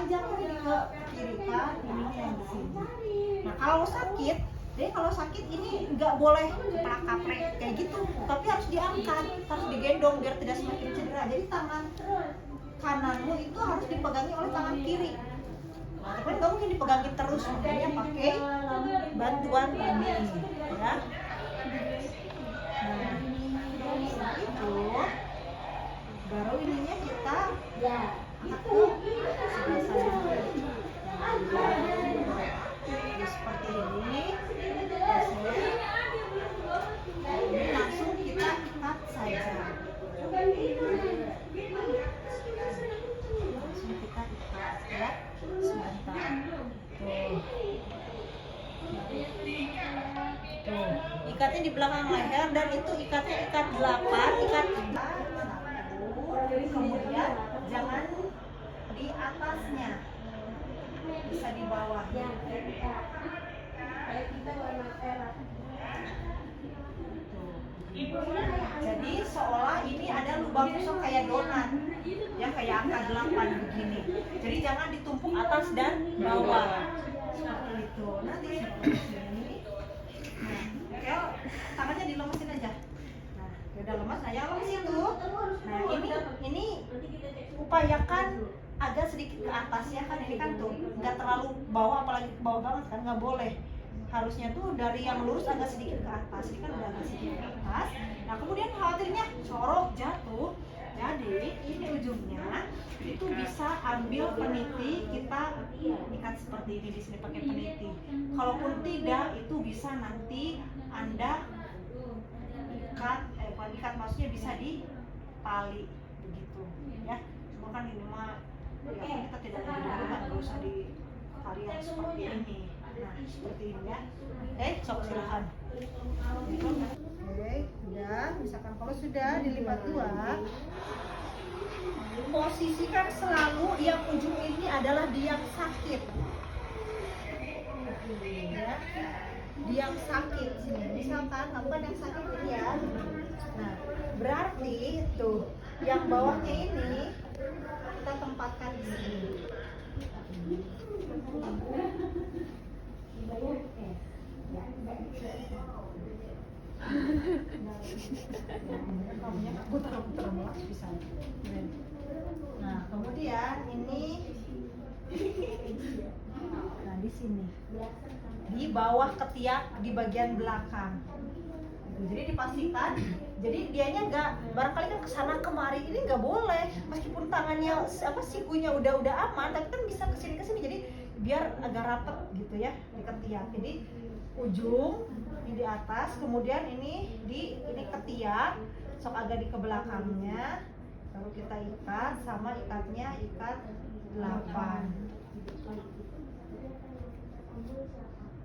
panjang ini ke kiri kan, ini yang di sini. Nah kalau sakit, jadi kalau sakit ini nggak boleh keplak-kaplek kayak gitu, tapi harus diangkat, harus digendong biar tidak semakin cedera. Jadi tangan kananmu itu harus dipegangi oleh tangan kiri. Nah, tapi nggak mungkin dipegangin terus, makanya pakai bantuan ini, ya. Nah, itu baru ininya kita aku sebelah sana. Jadi seperti ini. Ini langsung kita ikat saja. Langsung kita ikat ya. Sebentar. Tuh, ikatnya di belakang leher dan itu ikatnya ikat 8, ikat 1. Kemudian jangan di atasnya, bisa di bawah. Jadi seolah ini ada lubang kosong kayak donat, ya kayak angka 8 begini. Jadi jangan ditumpuk atas dan bawah. Seperti itu. Nanti seperti ini. Nah, tangannya dilemesin aja. Nah, udah lemas, nah yang lemes itu. Nah, ini upayakan agak sedikit ke atas ya kan, ini kan tuh nggak terlalu bawah, apalagi ke bawah banget kan, nggak boleh. Harusnya tuh dari yang lurus agak sedikit ke atas, ini kan udah agak sedikit ke atas. Nah kemudian khawatirnya corok jatuh, jadi ini ujungnya itu bisa ambil peniti, kita ikat seperti ini di sini pakai peniti. Kalaupun tidak, itu bisa nanti Anda ikat, bukan ikat, maksudnya bisa di tali begitu ya. Cuma kan ini mah ya kita tidak ada kan, nggak usah di tali yang seperti ini. Nah seperti ini ya. Sok silakan. Oke, udah. Misalkan kalau sudah dilipat 2, posisikan selalu yang ujung ini adalah di yang sakit. Ya, di yang sakit sini. Misalkan lakukan yang sakit ini ya. Nah, berarti tuh yang bawahnya ini kita tempatkan di sini. Nah, kemudian ini nah di sini di bawah ketiak di bagian belakang. Jadi dipastikan, jadi dianya nggak barangkali kan kesana kemari, ini nggak boleh. Meskipun tangannya sikunya udah aman, tapi kan bisa kesini jadi biar agak rapet gitu ya di ketiak. Jadi ujung ini di atas, kemudian ini ketiak, sok agak di kebelakangnya, lalu kita ikat sama ikatnya ikat 8.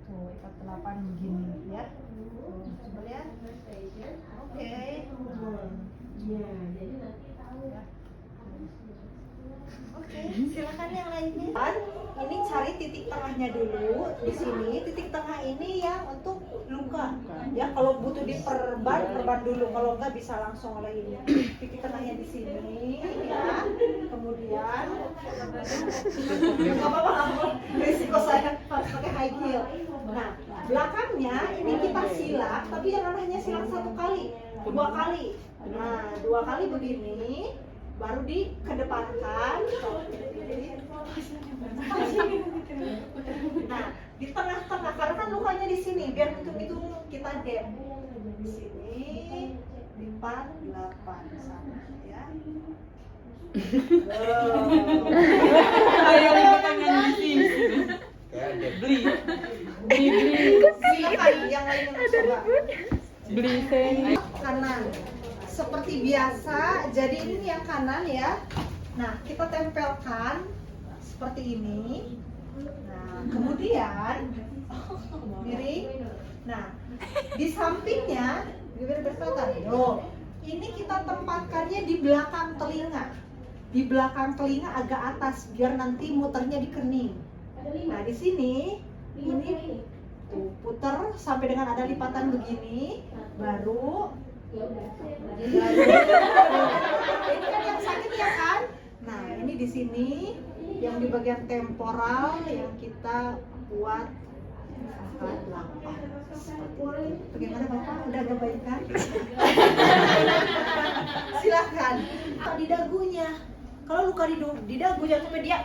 Tuh, ikat 8 begini ya. Coba lihat. Oke. Ya, jadi nanti tahu ya. Oke, silakan yang lainnya. Ini cari titik tengahnya dulu di sini. Titik tengah ini yang untuk luka. Ya, kalau butuh perban dulu. Kalau enggak bisa langsung oleh ini. Titik tengahnya di sini ya. Kemudian enggak apa-apa, risiko saya harus pakai high heel. Nah, belakangnya ini kita silak, tapi jangan hanya silak 1 kali, 2 kali. Nah, 2 kali begini. Baru dikedepankan. Nah, di tengah-tengah karena kan lukanya di sini, biar itu kita dep di sini, lipat 8 sana ya. Ayo tangan di sini. Beli. Silakan yang lain coba. Beli sen. Kanan. Seperti biasa, jadi ini yang kanan ya. Nah, kita tempelkan seperti ini. Nah, kemudian miring. Nah, di sampingnya biar berkelihatan. Loh, ini kita tempatkannya di belakang telinga. Di belakang telinga agak atas biar nanti muternya di kening. Nah, di sini ini tuh putar sampai dengan ada lipatan begini, baru ini kan yang sakit ya kan? Nah ini di sini yang Yang di bagian temporal yang kita buat angka 8. Bagaimana Bapak? Udah agak baik kan? Silakan. Di dagunya. Kalau luka di dagu jangan sampai dia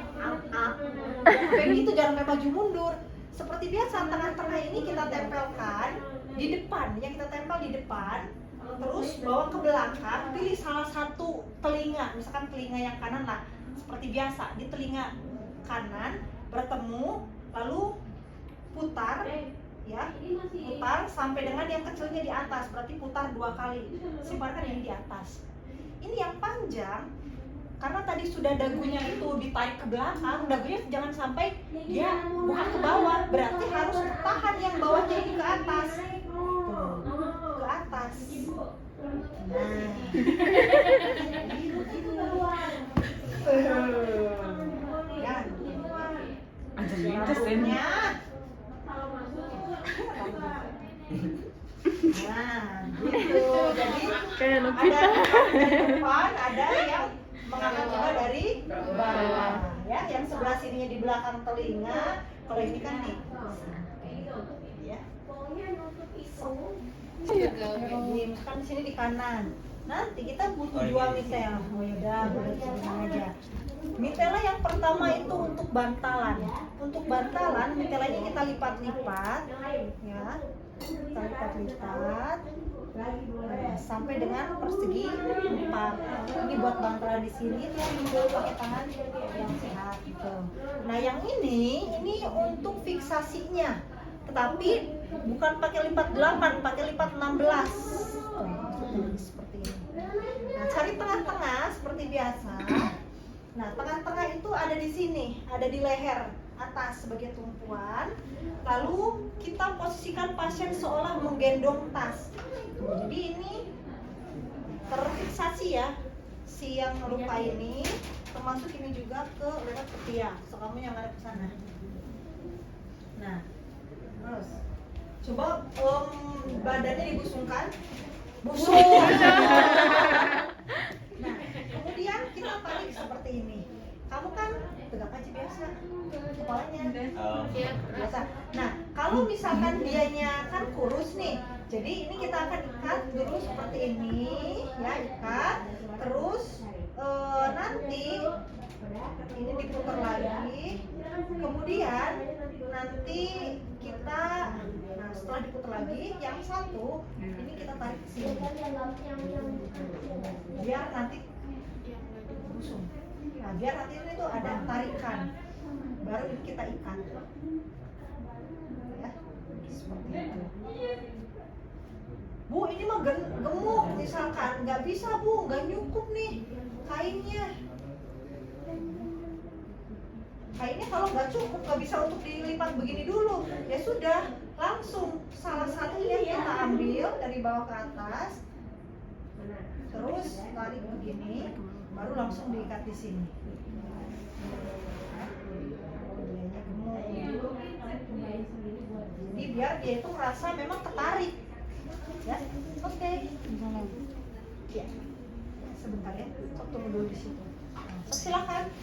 kayak gitu, jangan sampai maju mundur. Seperti biasa, tangan tengah ini kita tempelkan di depan, yang kita tempel di depan. Terus bawa ke belakang, pilih salah satu telinga, misalkan telinga yang kanan lah. Seperti biasa, di telinga kanan bertemu, lalu putar, ya, putar sampai dengan yang kecilnya di atas, berarti putar 2 kali. Simpankan yang di atas. Ini yang panjang, karena tadi sudah dagunya itu ditarik ke belakang, dagunya jangan sampai dia buka ke bawah, berarti harus tahan yang bawahnya ini ke atas. Tuh, ke atas. Nah, ya, Aja lintasnya. Nah, gitu. Jadi Kayak ada Novita. dari depan, ada yang mengangkat juga dari bawah. Ya, yang sebelah sininya di belakang telinga. Kalau ini kan nih. Ya. Ini misalkan di sini di kanan. Nanti kita butuh 2 mitel. Oh yaudah, boleh coba aja. Mitela yang pertama itu untuk bantalan. Untuk bantalan, mitelanya kita lipat-lipat, ya. Kita lipat-lipat sampai dengan persegi 4. Ini buat bantalan di sini, tinggal pakai tangan yang sehat gitu. Nah yang ini untuk fiksasinya, tetapi bukan pakai lipat 8, pakai lipat 16. Seperti ini. Nah cari tengah-tengah seperti biasa. Nah tengah-tengah itu ada di sini, ada di leher atas sebagai tumpuan. Lalu kita posisikan pasien seolah menggendong tas. Jadi ini terfiksasi ya, si yang luka ini, termasuk ini juga ke lewat ketiak. So kamu yang ada ke sana. Nah, terus coba badannya dibusungkan, busung. Nah, kemudian kita tarik seperti ini. Kamu kan tegak aja biasa, kepalanya biasa. Nah, kalau misalkan dianya kan kurus nih, jadi ini kita akan ikat dulu seperti ini, ya ikat. Terus nanti ini diputar lagi. Kemudian nanti kita, nah setelah diputar lagi, yang satu ini kita tarik ke sini, biar nanti busung. Nah, biar nanti ini tuh ada tarikan, baru ini kita ikat, ya, seperti itu. Bu, ini mah gemuk misalkan, nggak bisa Bu, nggak nyukup nih kainnya. Kainnya kalau nggak cukup, nggak bisa untuk dilipat begini dulu, ya sudah, langsung salah satunya kita ambil dari bawah ke atas, terus tarik begini, baru langsung diikat di sini. Jadi biar dia itu merasa memang tertarik, ya. Oke. Ya. Sebentar ya, sok tunggu dulu di situ. Silakan.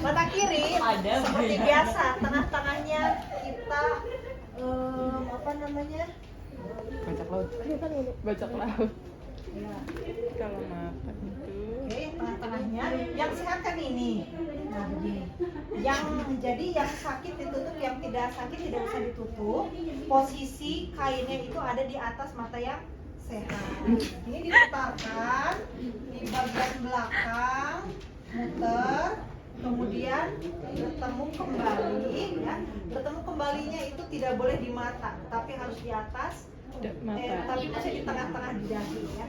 Mata kiri Ada seperti beda. biasa, tengah-tengahnya kita apa namanya? Bajak laut. Bajak laut. Ya. Kalau makan itu. Oke, yang tengah-tengahnya, yang sehat kan ini. Nah begini, yang sakit ditutup, yang tidak sakit tidak usah ditutup. Posisi kainnya itu ada di atas mata yang sehat. Ini diputarkan di bagian belakang, muter, kemudian bertemu kembali, ya. Bertemu kembalinya itu tidak boleh di mata, tapi harus di atas. Tapi masih di tengah-tengah di dahi, ya.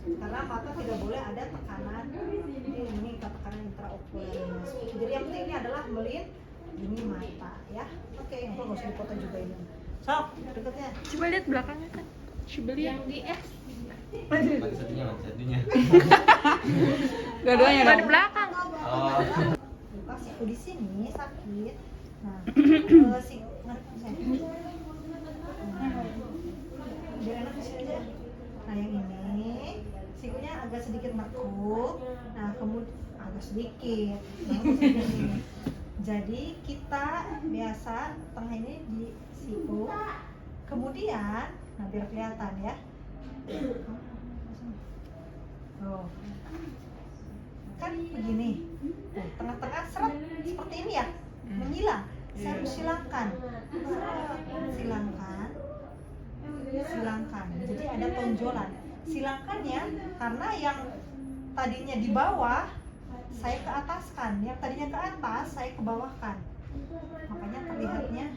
Karena mata tidak boleh ada tekanan, ini tekanan intraokuler. Jadi yang penting ini adalah melindungi mata, ya. Oke, nggak usah dipotong juga ini. Sok, dekatnya. Coba lihat belakangnya kan. Coba lihat. Yang di Satunya. Dua-duanya dong. Di belakang. Luka siku di sini sakit. Nah, biar enak di sini aja. Nah yang ini sikunya agak sedikit nekuk. Nah kemudian agak sedikit. Nah, jadi kita biasa tengah ini di siku, kemudian, nah biar kelihatan ya. Oh, kan begini, tuh, tengah-tengah seret seperti ini ya, menyilang. Saya harus silangkan, silangkan. Jadi ada tonjolan. Silangkannya karena yang tadinya di bawah saya ke ataskan, yang tadinya ke atas saya ke bawahkan. Makanya terlihatnya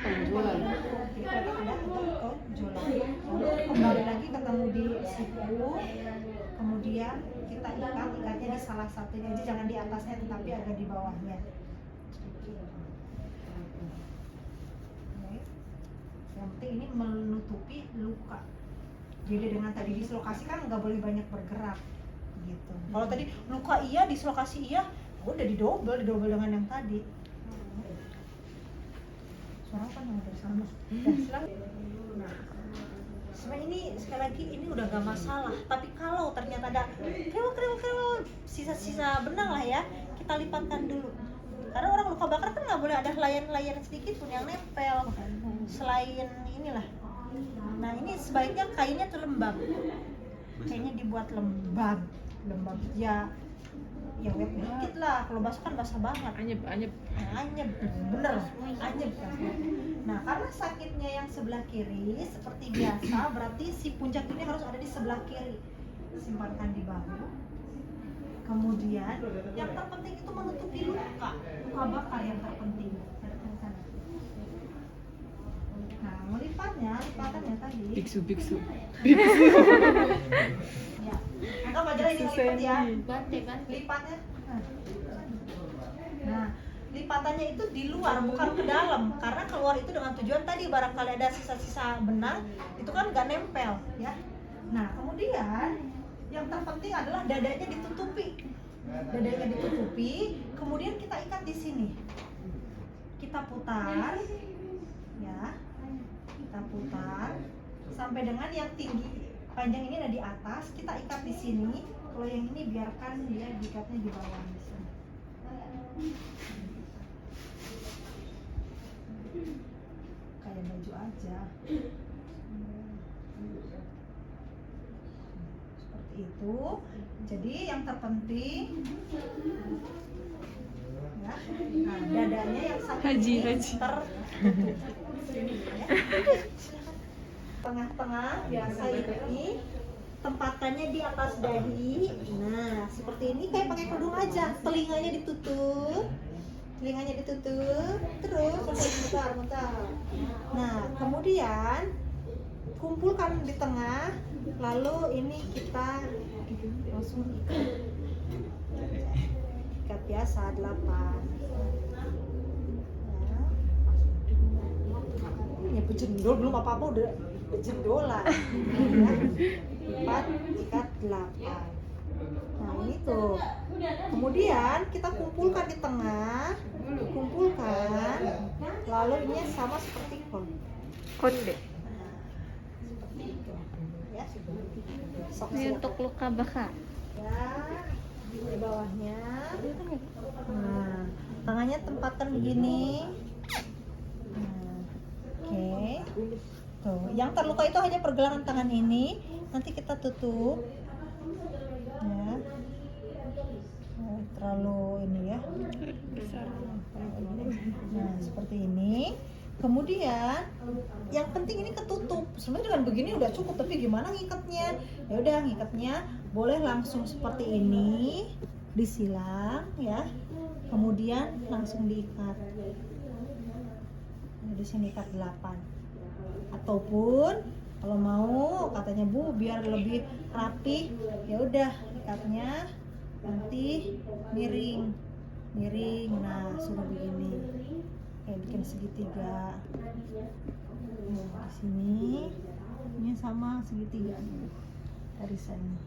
Tonjolan. jadi ada tonjolan. Lalu kembali lagi ketemu di siku, kemudian kita ikatnya di salah satunya aja, jangan di atasnya tetapi agak di bawahnya. Yang penting ini menutupi luka. Jadi dengan tadi dislokasi kan nggak boleh banyak bergerak gitu. Kalau tadi luka iya, dislokasi iya, udah didobel dengan yang tadi. Suara apa nih dari sana? Nah, sebenarnya ini sekali lagi ini udah gak masalah. Tapi kalau ternyata ada kriwil sisa-sisa benang lah ya, kita lipatkan dulu. Karena orang luka bakar kan nggak boleh ada layan-layan sedikit pun yang nempel selain inilah. Nah ini sebaiknya kainnya tuh lembab, kayaknya dibuat lembab ya wet dikit lah. Kalau basah kan basah banget. Anyep, bener, anyep kan. Nah karena sakitnya yang sebelah kiri seperti biasa, berarti si puncak ini harus ada di sebelah kiri. Simpankan di bahu. Kemudian yang terpenting itu menutupi luka bakar yang terpenting. Nah, lipatannya tadi. Biksu. Ya. Angkat aja ini lipat ya. Banting. Lipatnya. Nah, lipatannya itu di luar bukan ke dalam, karena keluar itu dengan tujuan tadi barangkali ada sisa-sisa benang itu kan nggak nempel ya. Nah, kemudian yang terpenting adalah dadanya ditutupi. Kemudian kita ikat di sini. Kita putar ya. Kita putar sampai dengan yang tinggi panjang ini ada di atas, kita ikat di sini. Kalau yang ini biarkan dia diikatnya di bawah di sini. Kayak baju aja. Seperti itu. Jadi yang terpenting ya. Nah, dadanya yang satu Haji. tertutup. Ya. Tengah-tengah biasa ini tempatkannya di atas dahi. Nah, seperti ini kayak pakai kerudung aja. Telinganya ditutup. Terus mutar. Nah, kemudian kumpulkan di tengah. Lalu ini kita langsung ikat biasa 8. Ya bejendol belum apa-apa udah bejendolan ya. Ikat 8. Nah ini tuh, kemudian kita kumpulkan di tengah, lalu ini sama seperti Konde. ya, Ini untuk luka bakar. ya di bawahnya. Nah tangannya tempatkan begini. Oke. Tuh, yang terluka itu hanya pergelangan tangan ini. Nanti kita tutup. Ya. Terlalu ini ya. Nah, seperti ini. Kemudian yang penting ini ketutup. Sebenarnya dengan begini udah cukup, tapi gimana ngikatnya? Ya udah, ngikatnya boleh langsung seperti ini, disilang ya. Kemudian langsung diikat. Di sini ikat 8. Ataupun kalau mau katanya Bu biar lebih rapi, ya udah ikatnya nanti miring. Nah, suruh begini. Kayak bikin segitiga. Nah, di sini ini sama segitiga dari sini.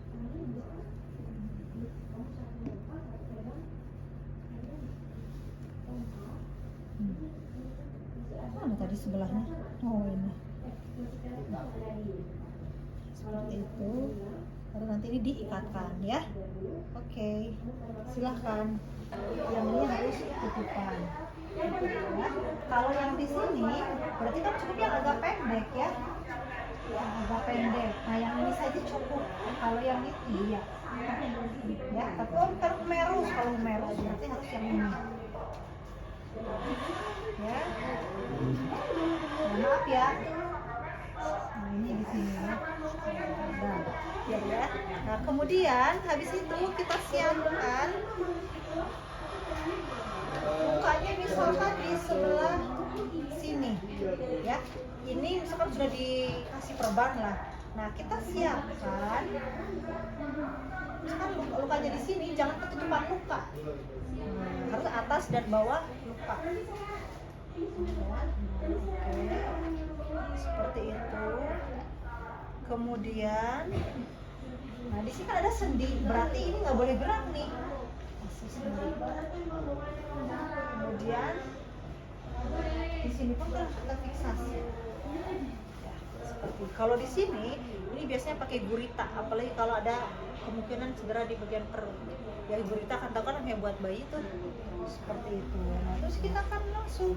Mana tadi sebelahnya? Oh ini. Seperti itu. Baru nanti ini diikatkan ya. Oke, silahkan. Yang ini harus tutupan. Gitu ya. Kalau yang di sini berarti kan cukup yang agak pendek ya. Yang agak pendek. Nah yang ini saja cukup. Kalau yang ini iya. Ya, tapi kalau merus, kalau merus berarti harus yang ini. Ya. Nah, maaf ya. Nah, ini di sini ya. Nah, ya. Nah, kemudian habis itu kita siapkan lukanya misalkan di sebelah sini ya. Ini misalkan sudah dikasih perban lah. Nah, kita siapkan misalkan lukanya di sini jangan ketutupan luka. Harus atas dan bawah luka. Oke. Seperti itu. Kemudian nah di sini kan ada sendi, berarti ini nggak boleh gerak nih. Kemudian di sini pun kita fiksasi. Ya, seperti kalau di sini ini biasanya pakai gurita, apalagi kalau ada kemungkinan cedera di bagian perut. Ya gurita kan tahu kan yang buat bayi tuh seperti itu. Nah terus kita akan langsung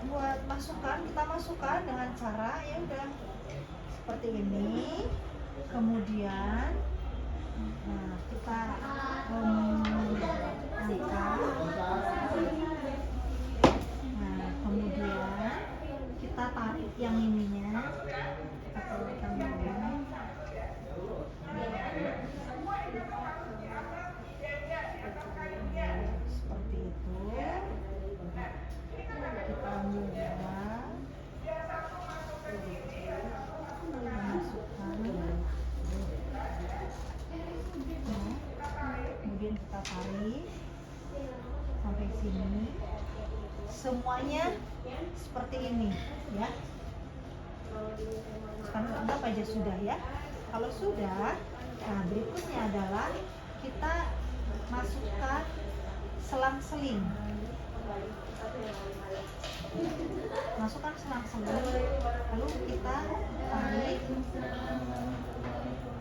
buat kita masukkan dengan cara ya udah seperti ini. Kemudian nah kita angkat. Nah kemudian kita tarik yang ininya, kita tarik yang ini. Seperti itu. Kita ambil bola, masukkan. Kemudian kita tarik sampai sini. Semuanya seperti ini ya. Sekarang anggap aja sudah ya. Kalau sudah, nah berikutnya adalah kita masukkan selang-seling. Masukkan selang-seling, lalu kita tarik,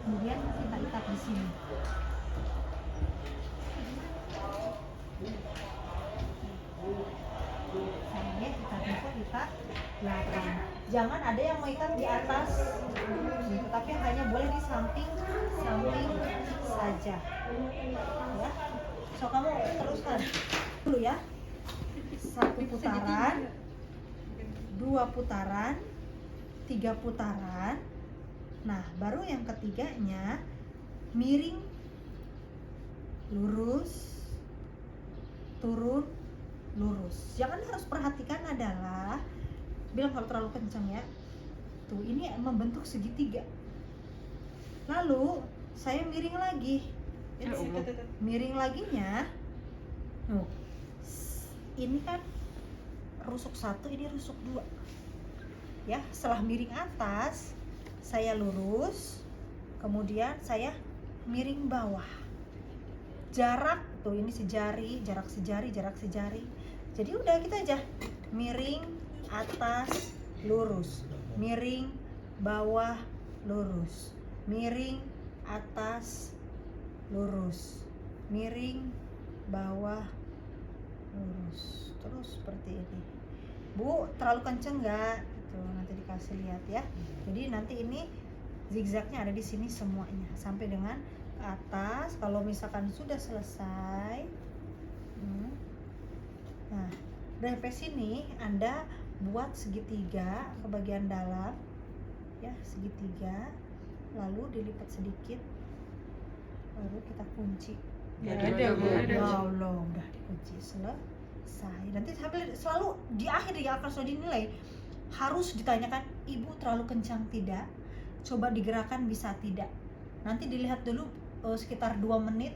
kemudian kita ikat di sini. Caranya kita bisa ikat belakang. Jangan ada yang mau ikat di atas, tapi hanya boleh di samping saja. Ya, so kamu teruskan dulu ya. 1 putaran, 2 putaran, 3 putaran. Nah, baru yang ketiganya miring, lurus, turun, lurus. Jangan harus perhatikan adalah bilang kalau terlalu kencang ya. Tuh, ini membentuk segitiga. Lalu saya miring lagi. Miring laginya. Tuh. Ini kan rusuk 1, ini rusuk 2. Ya, setelah miring atas, saya lurus. Kemudian saya miring bawah. Jarak tuh ini sejari, jarak sejari. Jadi udah kita aja miring atas lurus, miring bawah lurus, miring atas lurus, miring bawah lurus, terus seperti ini. Bu, terlalu kenceng nggak? Tuh nanti dikasih lihat ya. Jadi nanti ini zigzagnya ada di sini semuanya sampai dengan ke atas. Kalau misalkan sudah selesai, nah dari sini Anda buat segitiga ke bagian dalam, ya segitiga, lalu dilipat sedikit, baru kita kunci. Ada Bu. Ya Allah, udah dikunci selesai. Nanti sambil selalu di akhir ya akan sudah dinilai, harus ditanyakan ibu terlalu kencang tidak, coba digerakkan bisa tidak. Nanti dilihat dulu sekitar 2 menit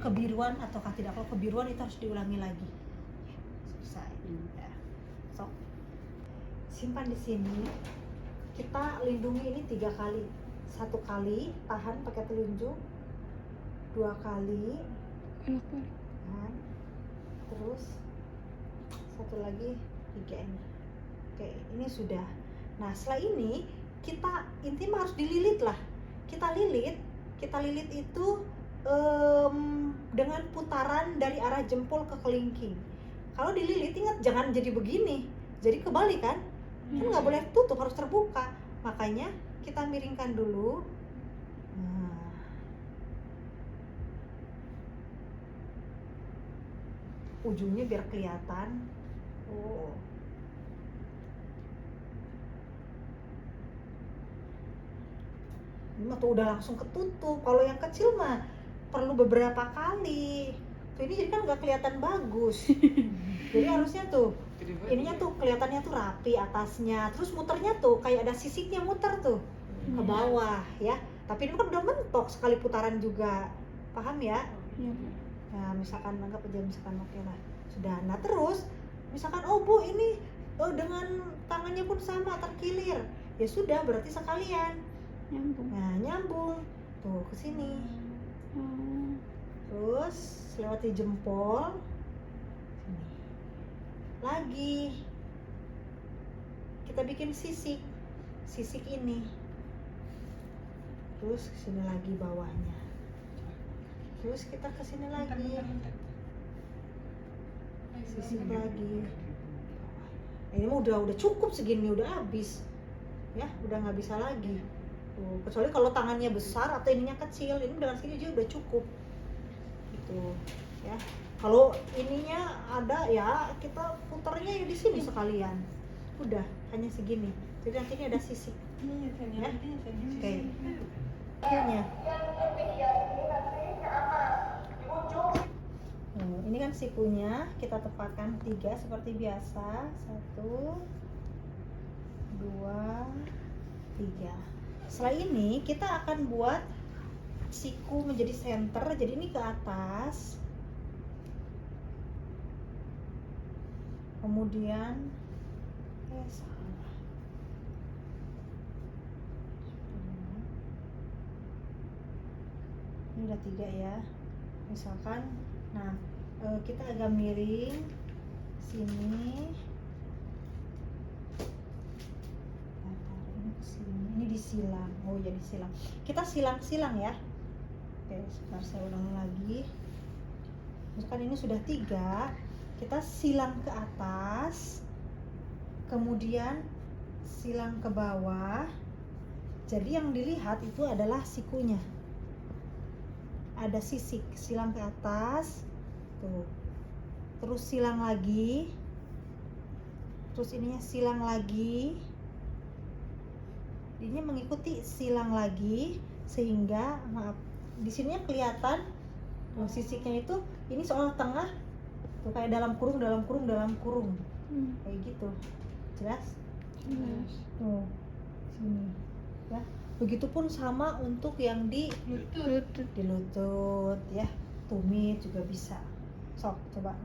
kebiruan ataukah tidak. Kalau kebiruan itu harus diulangi lagi. Selesai. Ya. So, simpan di sini. Kita lindungi ini 3 kali. 1 kali tahan pakai telunjuk, 2 kali tahan, terus 1 lagi 3 ini. Oke, ini sudah. Nah setelah ini kita intinya harus dililit lah. kita lilit itu dengan putaran dari arah jempol ke kelingking. Kalau dililit ingat jangan jadi begini, jadi kebalik kan nggak boleh tutup, harus terbuka. Makanya kita miringkan dulu. Nah, ujungnya biar kelihatan. Oh, ini mah tuh udah langsung ketutup. Kalau yang kecil mah perlu beberapa kali. Tuh ini jadi kan nggak kelihatan bagus. Jadi harusnya tuh ininya tuh kelihatannya tuh rapi atasnya, terus muternya tuh kayak ada sisiknya muter tuh ke bawah ya. Tapi ini kan udah mentok sekali putaran juga, paham ya? Iya. Nah misalkan anggap aja misalkan oke lah sudah. Nah terus misalkan oh bu ini dengan tangannya pun sama terkilir, ya sudah berarti sekalian. Nyambung. Nah nyambung tuh ke sini, Oh. terus lewati jempol sini. Lagi kita bikin sisik ini, terus kesini lagi bawahnya, terus kita kesini lagi sisik lagi. Ini mah udah cukup segini, udah habis ya, udah nggak bisa lagi tuh, kecuali kalau tangannya besar atau ininya kecil. Ini dengan segini aja udah cukup gitu ya. Kalau ininya ada ya kita putarnya ya di sini sekalian, udah hanya segini. Jadi nanti ini ada sisik ya. Oke. Akhirnya ini kan sikunya kita tepatkan 3 seperti biasa. 1, 2, 3. Setelah ini kita akan buat siku menjadi center. Jadi ini ke atas, kemudian salah. Ini udah 3 ya. Misalkan, nah kita agak miring sini. Ini ke sini. Ini disilang. Oh ya disilang. Kita silang-silang ya. Oke, sebentar saya ulang lagi. Misalkan ini sudah 3, kita silang ke atas, kemudian silang ke bawah. Jadi yang dilihat itu adalah sikunya. Ada sisik, silang ke atas, tuh. Terus silang lagi, terus ininya silang lagi. Ini mengikuti silang lagi sehingga di sininya kelihatan sisiknya itu ini seolah tengah tuh, kayak dalam kurung kayak gitu. Jelas? Tuh sini ya. Begitupun sama untuk yang di lutut ya, tumit juga bisa. Sok coba